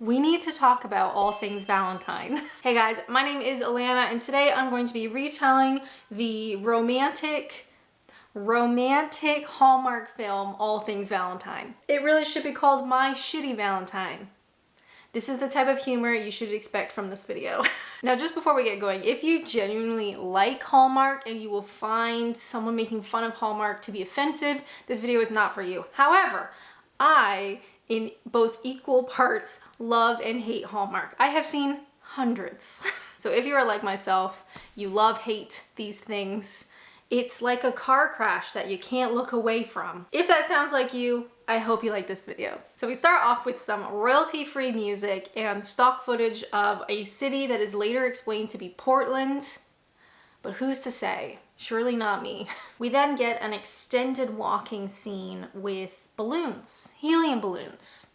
we need to talk about All Things Valentine. Hey guys, my name is Alanna and today I'm going to be retelling the romantic Hallmark film, All Things Valentine. It really should be called My Shitty Valentine. This is the type of humor you should expect from this video. Now, just before we get going, if you genuinely like Hallmark and you will find someone making fun of Hallmark to be offensive, this video is not for you. However, I, in both equal parts, love and hate Hallmark. I have seen hundreds. So if you are like myself, you love, hate these things. It's like a car crash that you can't look away from. If that sounds like you, I hope you like this video. So we start off with some royalty-free music and stock footage of a city that is later explained to be Portland, but who's to say? Surely not me. We then get an extended walking scene with balloons, helium balloons.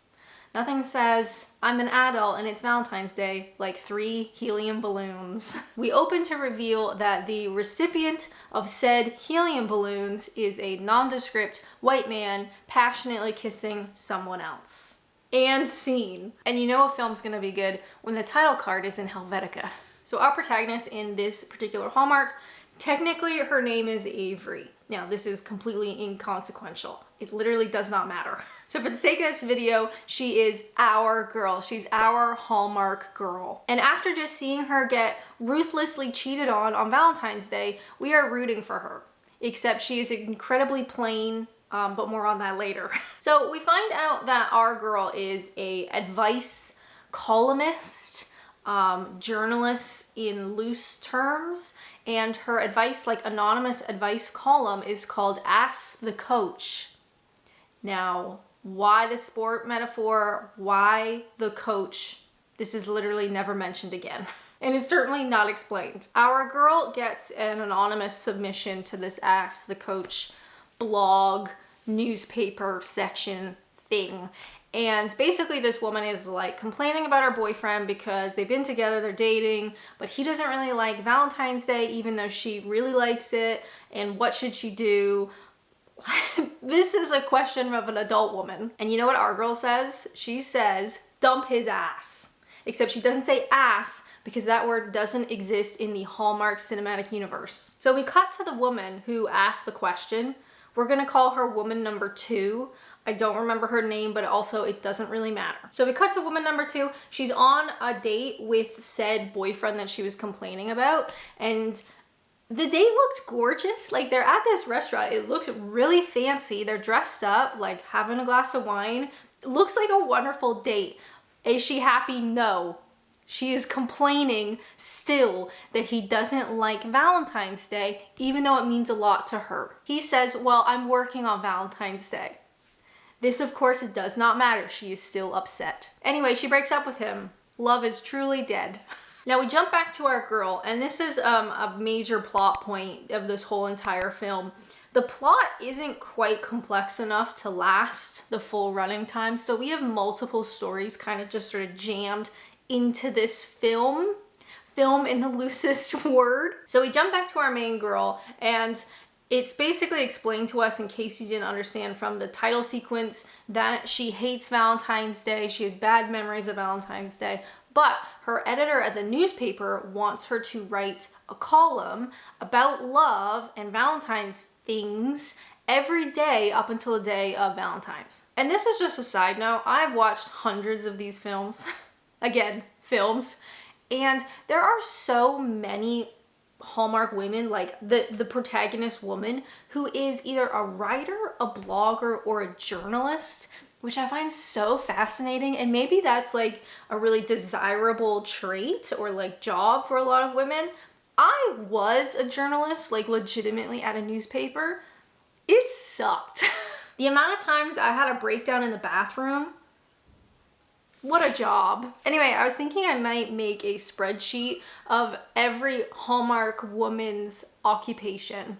Nothing says, I'm an adult and it's Valentine's Day, like 3 helium balloons. We open to reveal that the recipient of said helium balloons is a nondescript white man passionately kissing someone else. And scene. And you know a film's gonna be good when the title card is in Helvetica. So our protagonist in this particular Hallmark, technically her name is Avery. Now this is completely inconsequential. It literally does not matter. So for the sake of this video, she is our girl. She's our Hallmark girl. And after just seeing her get ruthlessly cheated on Valentine's Day, we are rooting for her. Except she is incredibly plain, but more on that later. So we find out that our girl is a advice columnist, journalist in loose terms, and her advice, like anonymous advice column, is called Ask the Coach. Now, why the sport metaphor? Why the coach? This is literally never mentioned again. And it's certainly not explained. Our girl gets an anonymous submission to this Ask the Coach blog, newspaper section thing. And basically this woman is like complaining about her boyfriend because they've been together, they're dating, but he doesn't really like Valentine's Day even though she really likes it. And what should she do? This is a question of an adult woman. And you know what our girl says? She says, dump his ass. Except she doesn't say ass because that word doesn't exist in the Hallmark cinematic universe. So we cut to the woman who asked the question. We're gonna call her woman number 2. I don't remember her name, but also it doesn't really matter. So we cut to woman number 2. She's on a date with said boyfriend that she was complaining about, and the date looked gorgeous. Like, they're at this restaurant. It looks really fancy. They're dressed up, like having a glass of wine. It looks like a wonderful date. Is she happy? No. She is complaining still that he doesn't like Valentine's Day, even though it means a lot to her. He says, well, I'm working on Valentine's Day. This, of course, it does not matter. She is still upset. Anyway, she breaks up with him. Love is truly dead. Now we jump back to our girl, and this is a major plot point of this whole entire film. The plot isn't quite complex enough to last the full running time, so we have multiple stories kind of just sort of jammed into this film in the loosest word. So we jump back to our main girl, and it's basically explained to us, in case you didn't understand from the title sequence, that she hates Valentine's Day. She has bad memories of Valentine's Day. But her editor at the newspaper wants her to write a column about love and Valentine's things every day up until the day of Valentine's. And this is just a side note. I've watched hundreds of these films. Again, films. And there are so many Hallmark women, like the protagonist woman, who is either a writer, a blogger, or a journalist, which I find so fascinating. And maybe that's like a really desirable trait or like job for a lot of women. I was a journalist, like legitimately at a newspaper. It sucked. The amount of times I had a breakdown in the bathroom. What a job. Anyway, I was thinking I might make a spreadsheet of every Hallmark woman's occupation,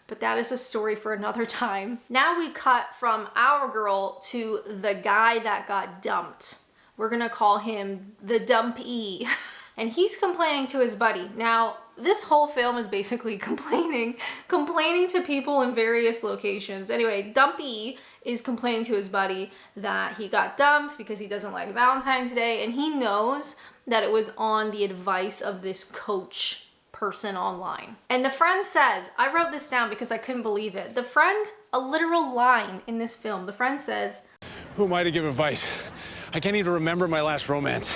but that is a story for another time. Now we cut from our girl to the guy that got dumped. We're gonna call him the dumpee. And he's complaining to his buddy. Now, this whole film is basically complaining to people in various locations. Anyway, dumpee is complaining to his buddy that he got dumped because he doesn't like Valentine's Day, and he knows that it was on the advice of this coach person online. And the friend says, I wrote this down because I couldn't believe it. The friend, a literal line in this film, the friend says, "Who am I to give advice? I can't even remember my last romance."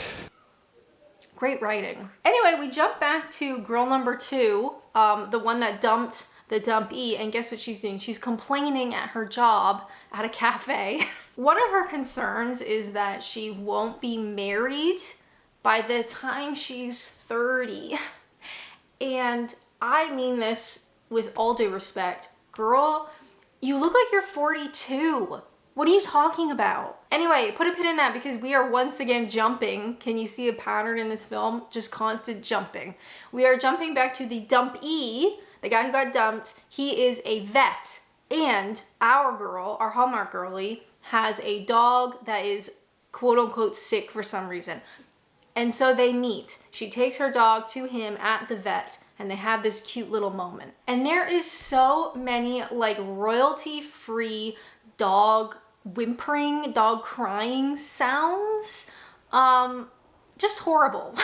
Great writing. Anyway, we jump back to girl number 2, the one that dumped the dumpee, and guess what she's doing? She's complaining at her job at a cafe. One of her concerns is that she won't be married by the time she's 30. And I mean this with all due respect. Girl, you look like you're 42. What are you talking about? Anyway, put a pin in that because we are once again jumping. Can you see a pattern in this film? Just constant jumping. We are jumping back to the dumpee, the guy who got dumped. He is a vet. And our girl, our Hallmark girlie, has a dog that is quote unquote sick for some reason. And so they meet. She takes her dog to him at the vet and they have this cute little moment. And there is so many like royalty-free dog whimpering, dog crying sounds. Just horrible.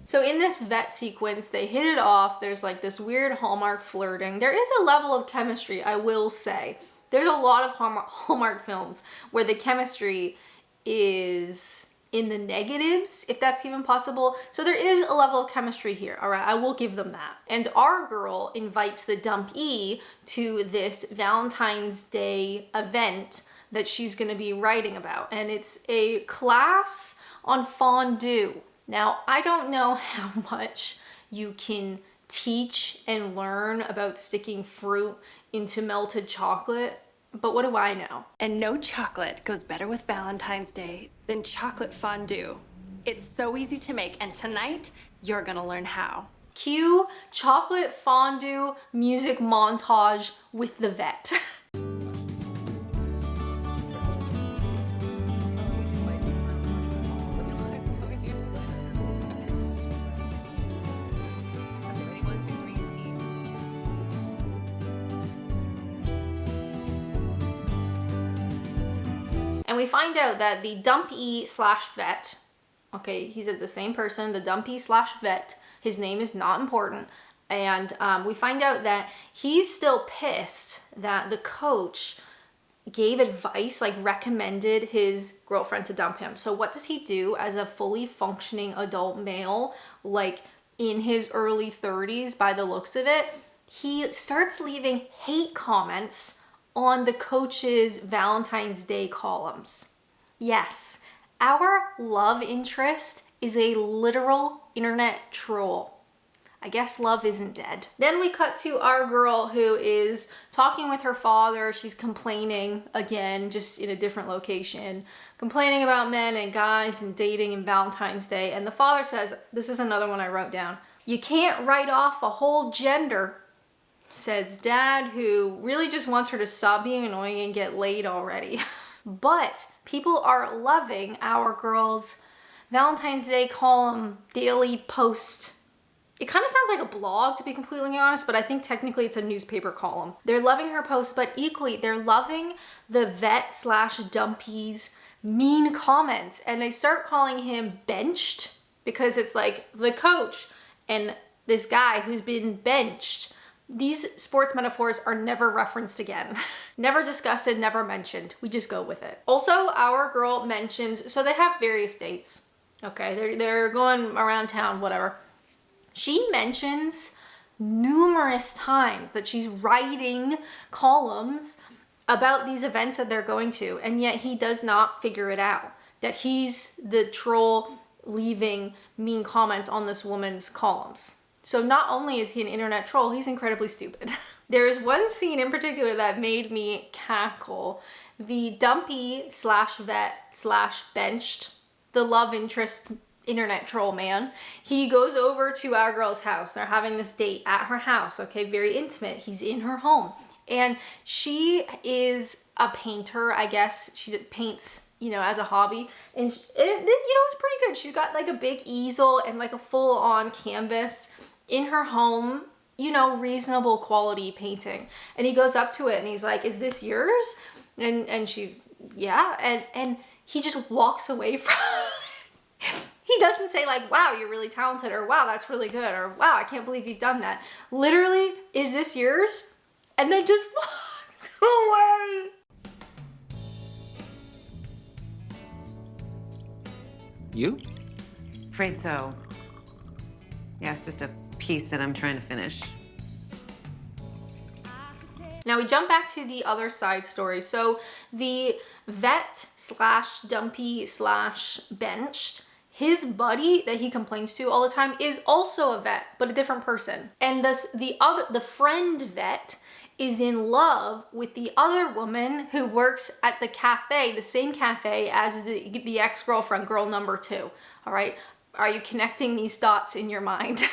So in this vet sequence, they hit it off. There's like this weird Hallmark flirting. There is a level of chemistry, I will say. There's a lot of Hallmark films where the chemistry is in the negatives, if that's even possible. So there is a level of chemistry here, all right? I will give them that. And our girl invites the dumpee to this Valentine's Day event that she's gonna be writing about. And it's a class on fondue. Now, I don't know how much you can teach and learn about sticking fruit into melted chocolate, but what do I know? And no chocolate goes better with Valentine's Day than chocolate fondue. It's so easy to make, and tonight, you're gonna learn how. Cue chocolate fondue music montage with the vet. And we find out that the dumpee slash vet, okay, he's the same person, the dumpee slash vet, his name is not important. And we find out that he's still pissed that the coach gave advice, like recommended his girlfriend to dump him. So what does he do as a fully functioning adult male, like in his early 30s by the looks of it? He starts leaving hate comments on the coach's Valentine's Day columns. Yes, our love interest is a literal internet troll. I guess love isn't dead. Then we cut to our girl who is talking with her father. She's complaining again, just in a different location, complaining about men and guys and dating and Valentine's Day. And the father says, this is another one I wrote down, "You can't write off a whole gender," says dad, who really just wants her to stop being annoying and get laid already. But people are loving our girl's Valentine's Day column daily post. It kind of sounds like a blog, to be completely honest, but I think technically it's a newspaper column. They're loving her post, but equally they're loving the vet slash dumpee's mean comments. And they start calling him benched because it's like the coach and this guy who's been benched. These sports metaphors are never referenced again. Never discussed, never mentioned. We just go with it. Also, our girl mentions, so they have various dates. Okay, they're going around town, whatever. She mentions numerous times that she's writing columns about these events that they're going to, and yet he does not figure it out. That he's the troll leaving mean comments on this woman's columns. So not only is he an internet troll, he's incredibly stupid. There is one scene in particular that made me cackle. The dumpee slash vet slash benched, the love interest internet troll man, he goes over to our girl's house. They're having this date at her house, okay, very intimate. He's in her home. And she is a painter, I guess. She paints, as a hobby. And it's pretty good. She's got like a big easel and like a full-on canvas in her home, you know, reasonable quality painting. And he goes up to it and he's like, is this yours? And she's, yeah. And he just walks away from it. He doesn't say like, wow, you're really talented, or wow, that's really good, or wow, I can't believe you've done that. Literally, is this yours? And then just walks away. You? Afraid so. Yeah, it's just a piece that I'm trying to finish. Now we jump back to the other side story. So the vet slash dumpy slash benched, his buddy that he complains to all the time is also a vet, but a different person. And the friend vet is in love with the other woman who works at the cafe, the same cafe as the ex-girlfriend, girl number 2. All right. Are you connecting these dots in your mind?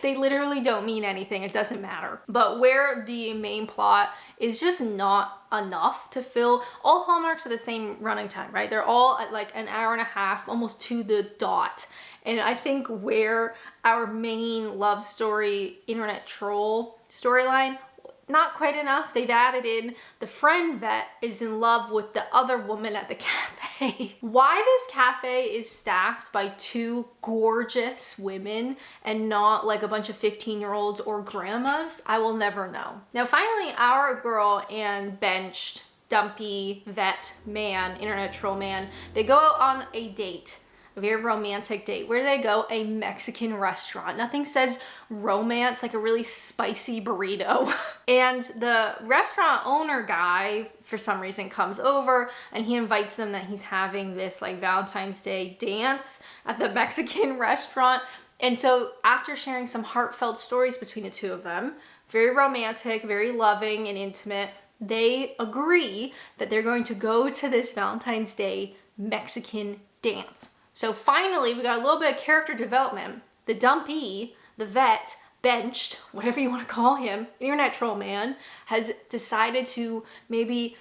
They literally don't mean anything. It doesn't matter. But where the main plot is just not enough to fill, all Hallmarks are the same running time, right? They're all at like an hour and a half, almost to the dot. And I think where our main love story, internet troll storyline, not quite enough. They've added in the friend vet is in love with the other woman at the cafe. Why this cafe is staffed by 2 gorgeous women and not like a bunch of 15-year-olds or grandmas, I will never know. Now finally, our girl and benched, dumpy vet man, internet troll man, they go out on a date. A very romantic date. Where do they go? A Mexican restaurant. Nothing says romance like a really spicy burrito. And the restaurant owner guy, for some reason, comes over and he invites them that he's having this like Valentine's Day dance at the Mexican restaurant. And so after sharing some heartfelt stories between the two of them, very romantic, very loving and intimate, they agree that they're going to go to this Valentine's Day Mexican dance. So finally, we got a little bit of character development. The dumpy, the vet, benched, whatever you want to call him, internet troll man, has decided to maybe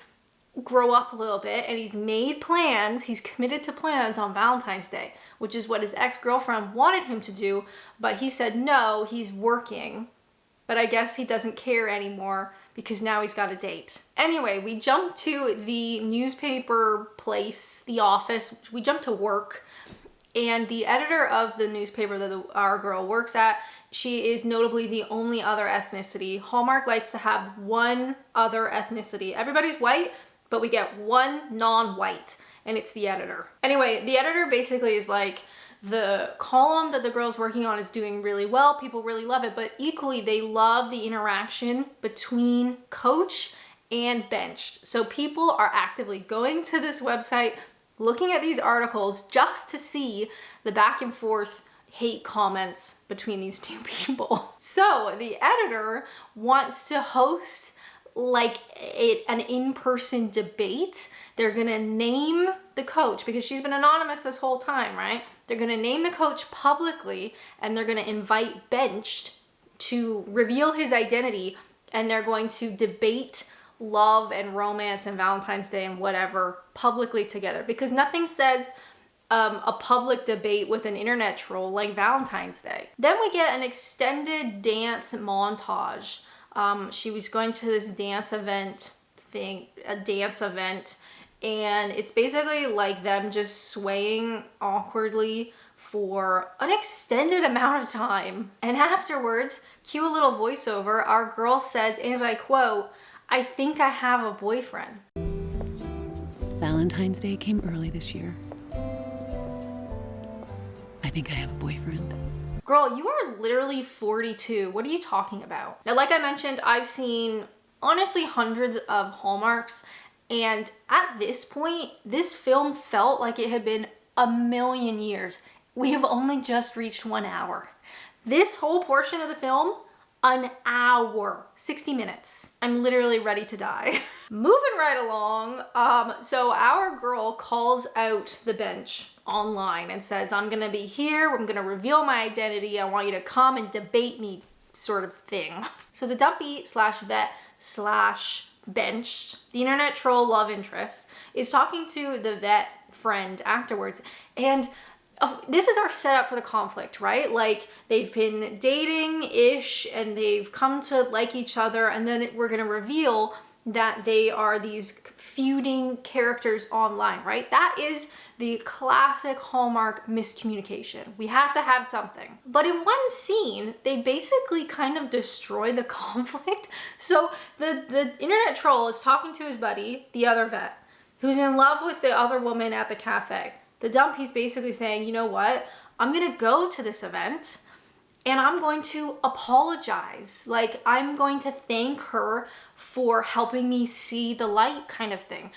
grow up a little bit, and he's made plans, he's committed to plans on Valentine's Day, which is what his ex-girlfriend wanted him to do, but he said no, he's working. But I guess he doesn't care anymore because now he's got a date. Anyway, we jump to the newspaper place, the office, we jump to work. And the editor of the newspaper that our girl works at, she is notably the only other ethnicity. Hallmark likes to have one other ethnicity. Everybody's white, but we get one non-white, and it's the editor. Anyway, the editor basically is like, the column that the girl's working on is doing really well. People really love it, but equally they love the interaction between coach and benched. So people are actively going to this website, looking at these articles just to see the back and forth hate comments between these 2 people. So the editor wants to host like an in-person debate. They're gonna name the coach because she's been anonymous this whole time, right? They're gonna name the coach publicly and they're gonna invite benched to reveal his identity, and they're going to debate love and romance and Valentine's Day and whatever publicly together, because nothing says a public debate with an internet troll like Valentine's Day. Then we get an extended dance montage. She was going to this dance event thing, and it's basically like them just swaying awkwardly for an extended amount of time. And afterwards, cue a little voiceover, our girl says, and I quote, "I think I have a boyfriend." Valentine's Day came early this year. I think I have a boyfriend. Girl, you are literally 42. What are you talking about? Now, like I mentioned, I've seen honestly hundreds of Hallmarks, and at this point, this film felt like it had been a million years. We have only just reached 1 hour. This whole portion of the film, an hour, 60 minutes. I'm literally ready to die. Moving right along, so our girl calls out the bench online and says, I'm gonna be here, I'm gonna reveal my identity, I want you to come and debate me, sort of thing. So the dumpy slash vet slash benched, the internet troll love interest, is talking to the vet friend afterwards, and this is our setup for the conflict, right? Like, they've been dating-ish and they've come to like each other, and then we're gonna reveal that they are these feuding characters online, right? That is the classic Hallmark miscommunication. We have to have something. But in one scene, they basically kind of destroy the conflict. So the internet troll is talking to his buddy, the other vet, who's in love with the other woman at the cafe. The dumpy's basically saying, you know what? I'm gonna go to this event and I'm going to apologize. Like, I'm going to thank her for helping me see the light, kind of thing.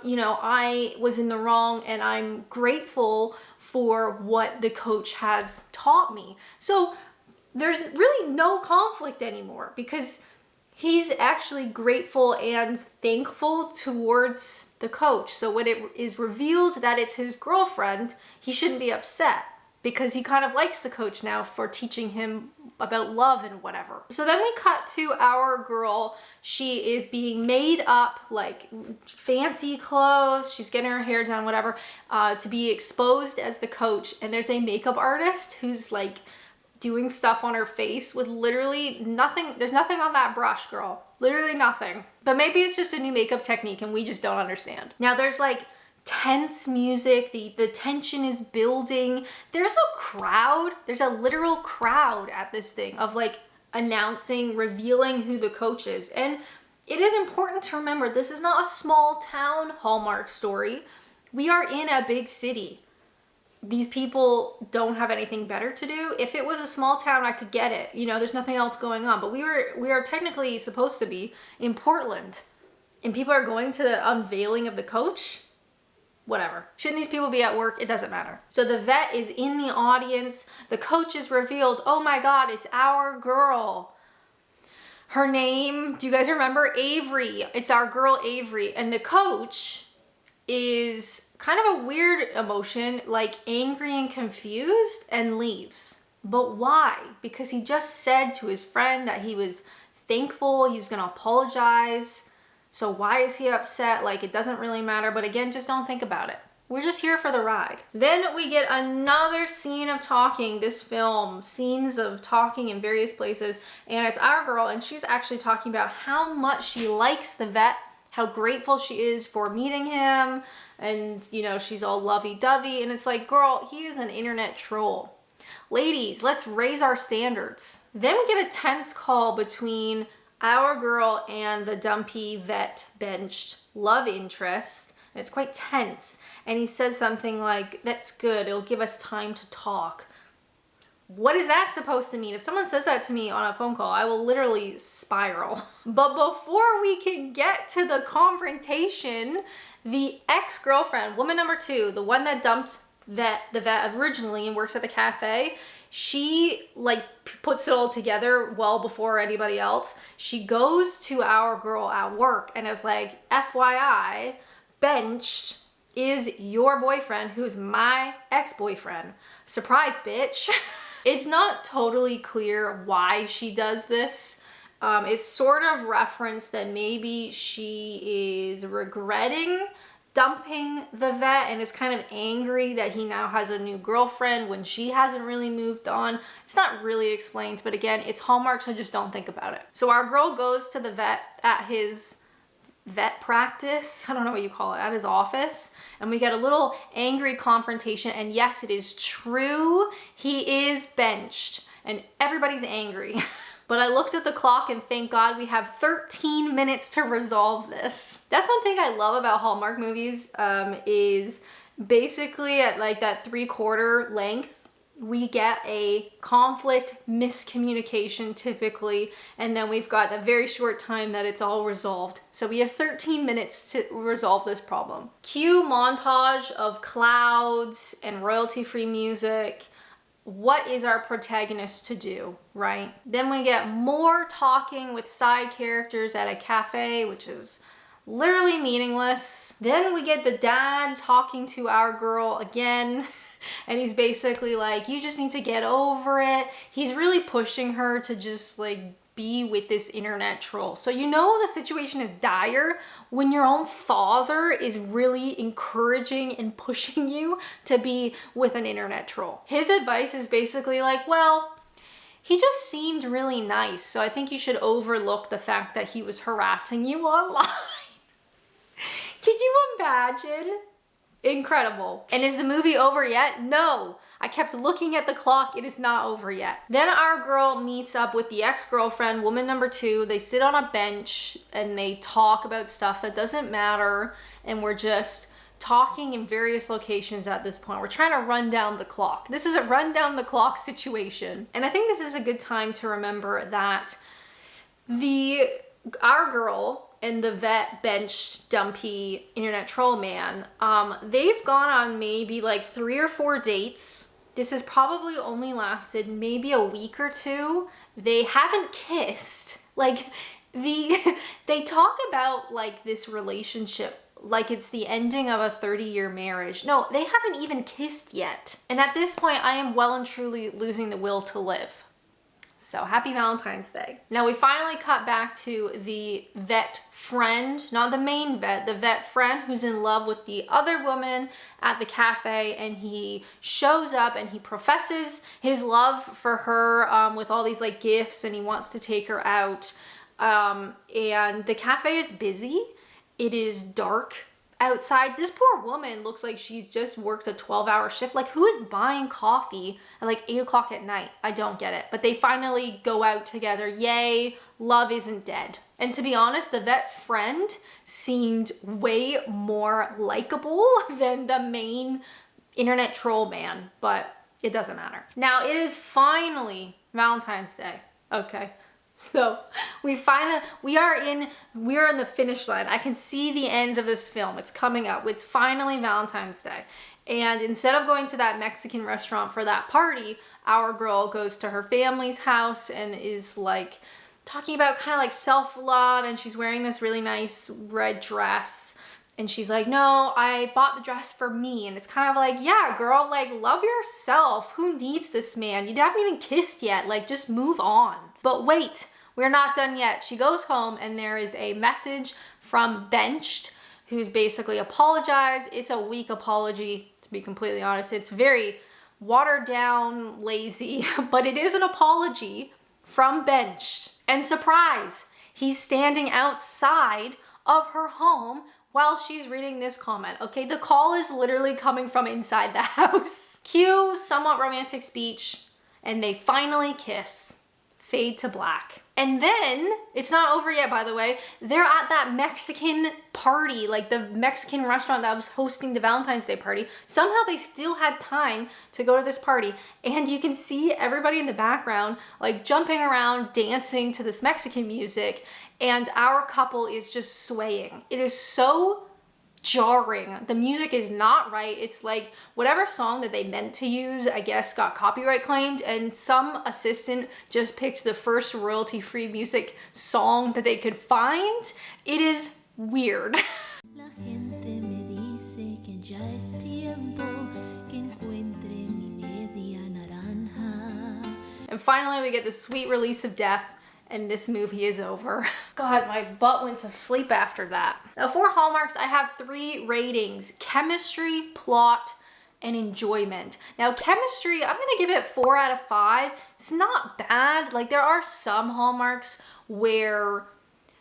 You know, I was in the wrong and I'm grateful for what the coach has taught me. So there's really no conflict anymore because he's actually grateful and thankful towards the coach. So when it is revealed that it's his girlfriend, he shouldn't be upset, because he kind of likes the coach now for teaching him about love and whatever. So then we cut to our girl. She is being made up, like fancy clothes. She's getting her hair done, whatever, to be exposed as the coach. And there's a makeup artist who's like doing stuff on her face with literally nothing. There's nothing on that brush, girl. Literally nothing. But maybe it's just a new makeup technique and we just don't understand. Now there's like tense music, the tension is building. There's a crowd, there's a literal crowd at this thing of like announcing, revealing who the coach is. And it is important to remember, this is not a small town Hallmark story. We are in a big city. These people don't have anything better to do. If it was a small town, I could get it. You know, there's nothing else going on. But we are technically supposed to be in Portland, and people are going to the unveiling of the coach. Whatever. Shouldn't these people be at work? It doesn't matter. So the vet is in the audience. The coach is revealed. Oh my God, it's our girl. Her name, do you guys remember? Avery. It's our girl Avery. And the coach is kind of a weird emotion, like angry and confused, and leaves. But why? Because he just said to his friend that he was thankful, he was gonna apologize. So why is he upset? Like, it doesn't really matter. But again, just don't think about it. We're just here for the ride. Then we get another scene of talking. This film, scenes of talking in various places. And it's our girl, and she's actually talking about how much she likes the vet, how grateful she is for meeting him. And, you know, she's all lovey-dovey. And it's like, girl, he is an internet troll. Ladies, let's raise our standards. Then we get a tense call between our girl and the dumpy vet benched love interest, and it's quite tense. And he says something like, that's good, it'll give us time to talk. What is that supposed to mean? If someone says that to me on a phone call, I will literally spiral. But before we can get to the confrontation, the ex-girlfriend, woman number 2, the one that dumped the vet originally and works at the cafe, she like puts it all together well before anybody else. She goes to our girl at work and is like, FYI, benched is your boyfriend, who is my ex-boyfriend. Surprise, bitch. It's not totally clear why she does this. It's sort of referenced that maybe she is regretting dumping the vet and is kind of angry that he now has a new girlfriend when she hasn't really moved on. It's not really explained, but again, it's Hallmark, so just don't think about it. So our girl goes to the vet at his vet practice, I don't know what you call it, at his office, and we get a little angry confrontation. And yes, it is true, he is benched and everybody's angry. But I looked at the clock and thank God we have 13 minutes to resolve this. That's one thing I love about Hallmark movies, is basically at like that 3/4 length, we get a conflict, miscommunication typically, and then we've got a very short time that it's all resolved. So we have 13 minutes to resolve this problem. Cue montage of clouds and royalty-free music. What is our protagonist to do, right? Then we get more talking with side characters at a cafe, which is literally meaningless. Then we get the dad talking to our girl again, and he's basically like, you just need to get over it. He's really pushing her to just like be with this internet troll. So you know the situation is dire when your own father is really encouraging and pushing you to be with an internet troll. His advice is basically like, well, he just seemed really nice, so I think you should overlook the fact that he was harassing you online. Could you imagine? Incredible. And is the movie over yet? No. I kept looking at the clock. It is not over yet. Then our girl meets up with the ex-girlfriend, woman number 2. They sit on a bench and they talk about stuff that doesn't matter. And we're just talking in various locations at this point. We're trying to run down the clock. This is a run down the clock situation. And I think this is a good time to remember that our girl and the vet benched dumpy internet troll man, they've gone on maybe like 3 or 4 dates. This has probably only lasted maybe a week or 2. They haven't kissed. Like they talk about like this relationship like it's the ending of a 30-year marriage. No, they haven't even kissed yet. And at this point, I am well and truly losing the will to live. So happy Valentine's Day. Now we finally cut back to the vet friend, not the main vet, the vet friend who's in love with the other woman at the cafe, and he shows up and he professes his love for her with all these like gifts, and he wants to take her out. And the cafe is busy. It is dark outside. This poor woman looks like she's just worked a 12-hour shift. Like, who is buying coffee at like 8 o'clock at night? I don't get it. But they finally go out together. Yay, love isn't dead. And to be honest, the vet friend seemed way more likable than the main internet troll man, but it doesn't matter. Now, it is finally Valentine's Day. Okay. So we are in the finish line. I can see the ends of this film. It's coming up. It's finally Valentine's Day. And instead of going to that Mexican restaurant for that party, our girl goes to her family's house and is like talking about kind of like self-love, and she's wearing this really nice red dress. And she's like, no, I bought the dress for me. And it's kind of like, yeah, girl, like, love yourself. Who needs this man? You haven't even kissed yet. Like, just move on. But wait, we're not done yet. She goes home and there is a message from Benched, who's basically apologized. It's a weak apology, to be completely honest. It's very watered down, lazy, but it is an apology from Benched. And surprise, he's standing outside of her home while she's reading this comment. Okay, the call is literally coming from inside the house. Cue somewhat romantic speech, and they finally kiss. Fade to black. And then, it's not over yet, by the way, they're at that Mexican party, like the Mexican restaurant that was hosting the Valentine's Day party. Somehow they still had time to go to this party, and you can see everybody in the background like jumping around, dancing to this Mexican music, and our couple is just swaying. It is so jarring. The music is not right. It's like whatever song that they meant to use, I guess, got copyright claimed, and some assistant just picked the first royalty-free music song that they could find. It is weird. And finally, we get the sweet release of death, and this movie is over. God, my butt went to sleep after that. Now for Hallmarks, I have 3 ratings: chemistry, plot, and enjoyment. Now chemistry, I'm gonna give it 4 out of 5. It's not bad. Like, there are some Hallmarks where,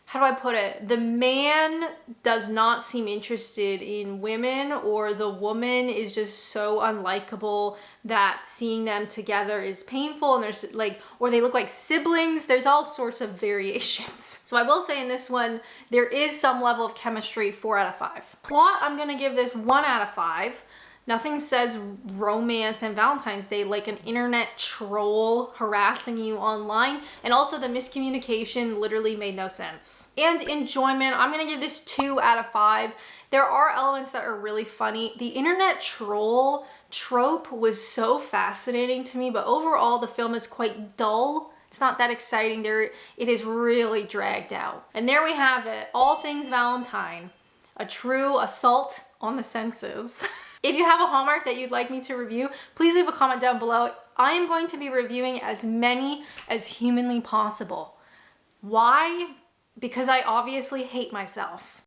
how do I put it? The man does not seem interested in women, or the woman is just so unlikable that seeing them together is painful, and there's like, or they look like siblings. There's all sorts of variations. So I will say in this one, there is some level of chemistry, 4 out of 5. Plot, I'm gonna give this 1 out of 5. Nothing says romance and Valentine's Day like an internet troll harassing you online. And also the miscommunication literally made no sense. And enjoyment, I'm gonna give this 2 out of 5. There are elements that are really funny. The internet troll trope was so fascinating to me, but overall the film is quite dull. It's not that exciting. It is really dragged out. And there we have it. All Things Valentine. A true assault on the senses. If you have a Hallmark that you'd like me to review, please leave a comment down below. I am going to be reviewing as many as humanly possible. Why? Because I obviously hate myself.